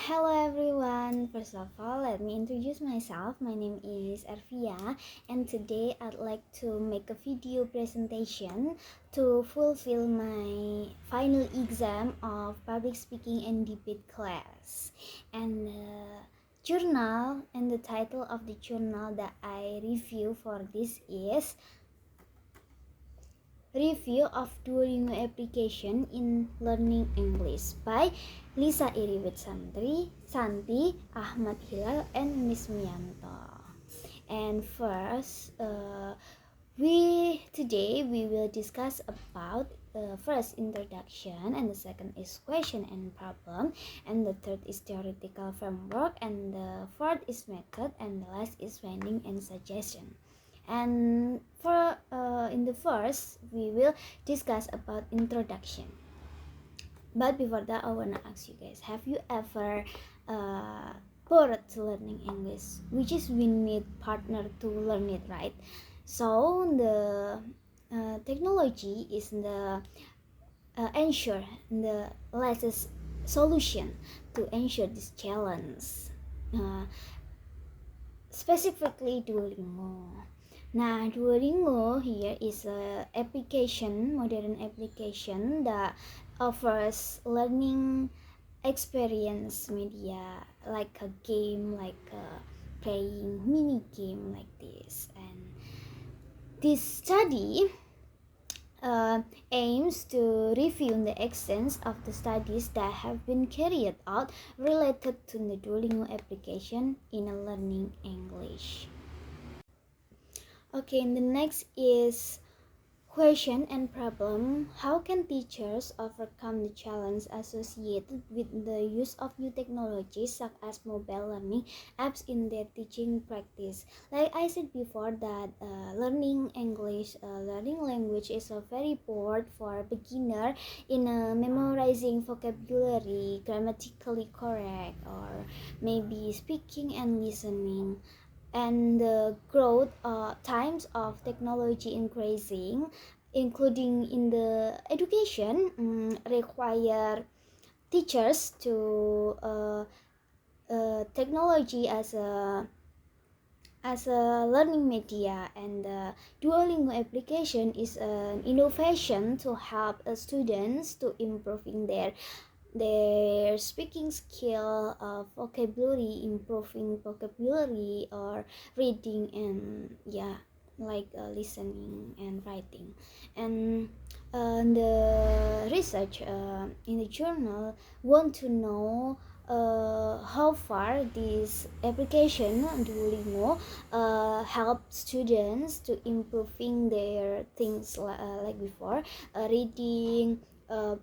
Hello everyone, first of all let me introduce myself. My name is Ervia and today I'd like to make a video presentation to fulfill my final exam of public speaking and debate class. And the journal and the title of the journal that I review for this is Review of Duolingo Application in Learning English by Lisa Iriwit Santi, Ahmad Hilal, and Miss Mianto. And first, today we will discuss about first introduction, and the second is question and problem, and the third is theoretical framework, and the fourth is method, and the last is finding and suggestion. And for in the first we will discuss about introduction. But before that I wanna ask you guys, have you ever bored to learning English, which is we need partner to learn it, right? So the technology is the ensure the latest solution to ensure this challenge, specifically Duolingo. Nah, Duolingo here is a modern application that offers learning experience media like a game, like playing mini game like this. And this study aims to review the extent of the studies that have been carried out related to the Duolingo application in learning English. Okay, and the next is question and problem. How can teachers overcome the challenge associated with the use of new technologies such as mobile learning apps in their teaching practice? Like I said before that learning English, learning language is a very board for beginner in memorizing vocabulary, grammatically correct, or maybe speaking and listening. And the growth times of technology increasing, including in the education, require teachers to technology as a learning media. And the Duolingo application is an innovation to help students to improving their speaking skill, vocabulary, improving vocabulary, or reading, and like listening and writing. And the research in the journal want to know how far this application Duolingo help students to improving their things like before, reading,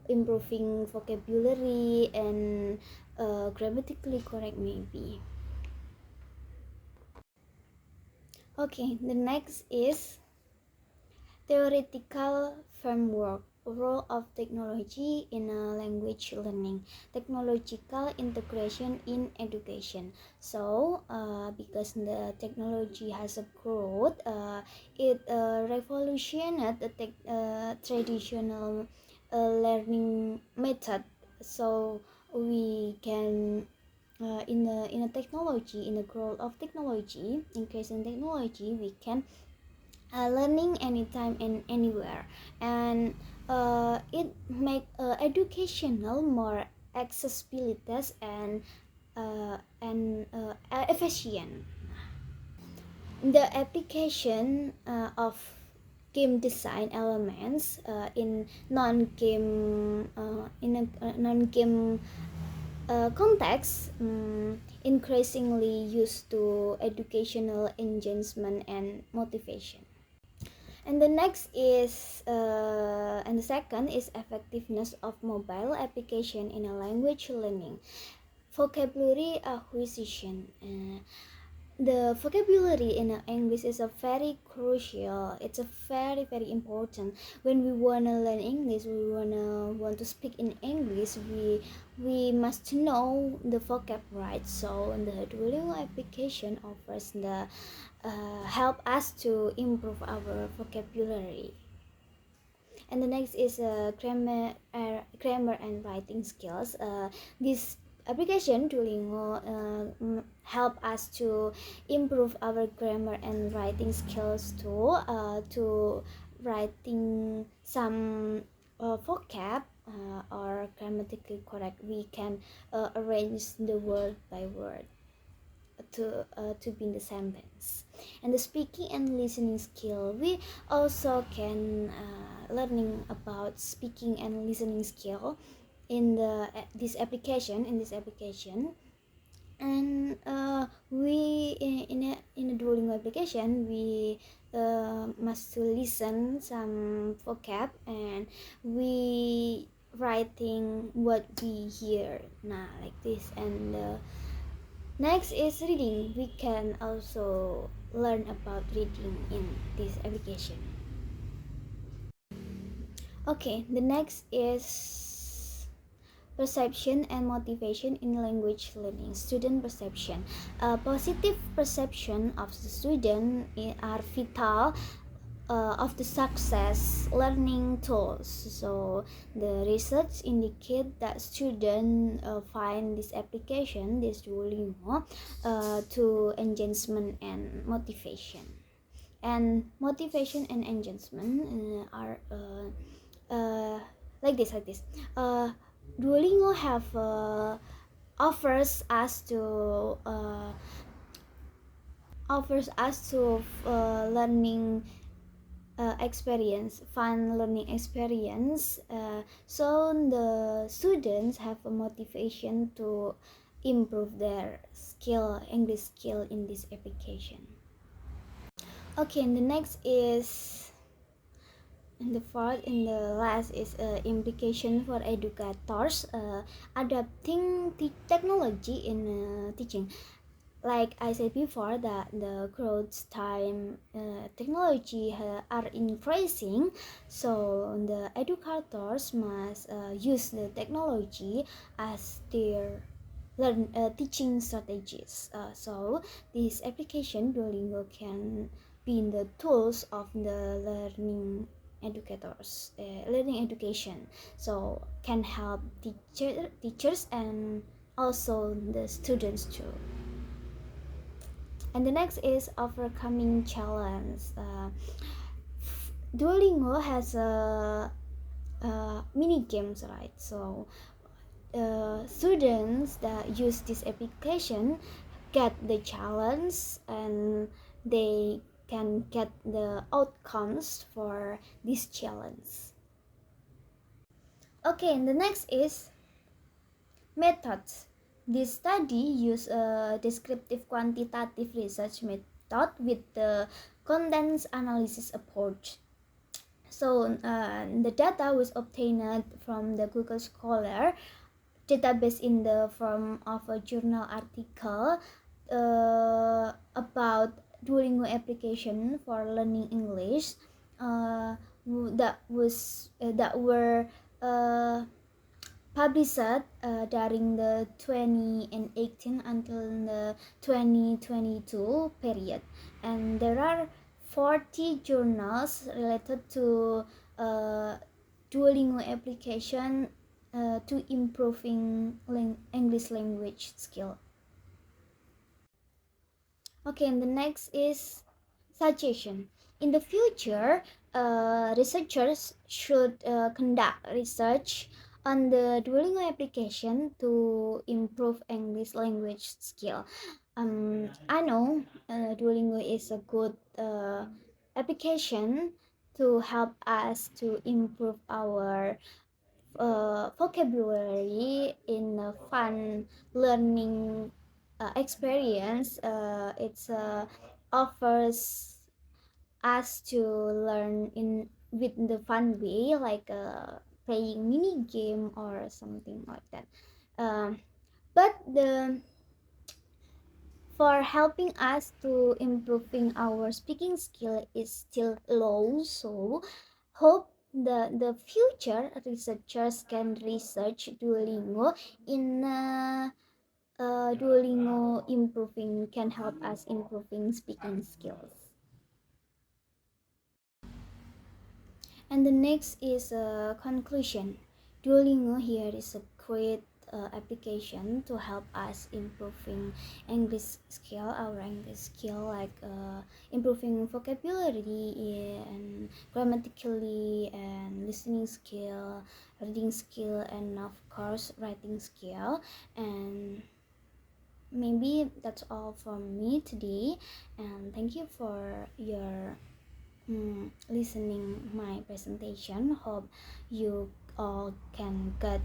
improving vocabulary, and grammatically correct maybe. Okay, the next is theoretical framework, role of technology in language learning, technological integration in education. So because the technology has a growth, it revolutionized the traditional learning method. So we can in a technology, in the growth of technology, increasing technology, we can learning anytime and anywhere. And it make educational more accessibilities and efficient. The application of game design elements in non-game context, increasingly used to educational engagement and motivation. And the next is and the second is effectiveness of mobile application in a language learning, vocabulary acquisition. The vocabulary in English is a very crucial. It's a very important. When we wanna learn English, we want to speak in English. We must know the vocab, right? So the Duolingo application offers the help us to improve our vocabulary. And the next is grammar and writing skills. This application Duolingo help us to improve our grammar and writing skills too, to writing some vocab or grammatically correct. We can arrange the word by word to be in the sentence. And the speaking and listening skill, we also can learning about speaking and listening skill in this application, and we in a Duolingo application, we must to listen some vocab, and we writing what we hear, nah, like this. And next is reading. We can also learn about reading in this application. Okay, the next is perception and motivation in language learning. Student perception. Positive perception of the student are vital of the success learning tools. So the research indicate that students find this application, this Duolingo, to engagement and motivation. And motivation and engagement are like this. Duolingo have offers us to learning experience, fun learning experience. So the students have a motivation to improve their English skill in this application. Okay, and the next is, and the last is implication for educators, adapting technology in teaching. Like I said before, that the growth time technology are increasing, so the educators must use the technology as their teaching strategies. So this application Duolingo can be in the tools of the learning education, so can help teachers and also the students too. And the next is overcoming challenge. Duolingo has mini games, right? So students that use this application get the challenge, and they can get the outcomes for this challenge. Okay, and the next is methods. This study used a descriptive quantitative research method with the content analysis approach. So the data was obtained from the Google Scholar database in the form of a journal article about Duolingo application for learning English that were published during the 2018 until the 2022 period, and there are 40 journals related to Duolingo application to improving English language skill. Okay, and the next is suggestion. In the future, researchers should conduct research on the Duolingo application to improve English language skill. I know Duolingo is a good application to help us to improve our vocabulary in a fun learning experience. It's offers us to learn in with the fun way, like playing mini game or something like that. But the for helping us to improving our speaking skill is still low, so hope the future researchers can research Duolingo in Duolingo improving can help us improving speaking skills. And the next is a conclusion. Duolingo here is a great application to help us improving English skill, our English skill, like improving vocabulary and grammatically and listening skill, reading skill, and of course writing skill. And maybe that's all from me today, and thank you for your listening my presentation. Hope you all can get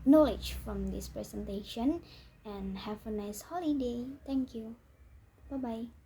knowledge from this presentation, and have a nice holiday. Thank you. Bye bye.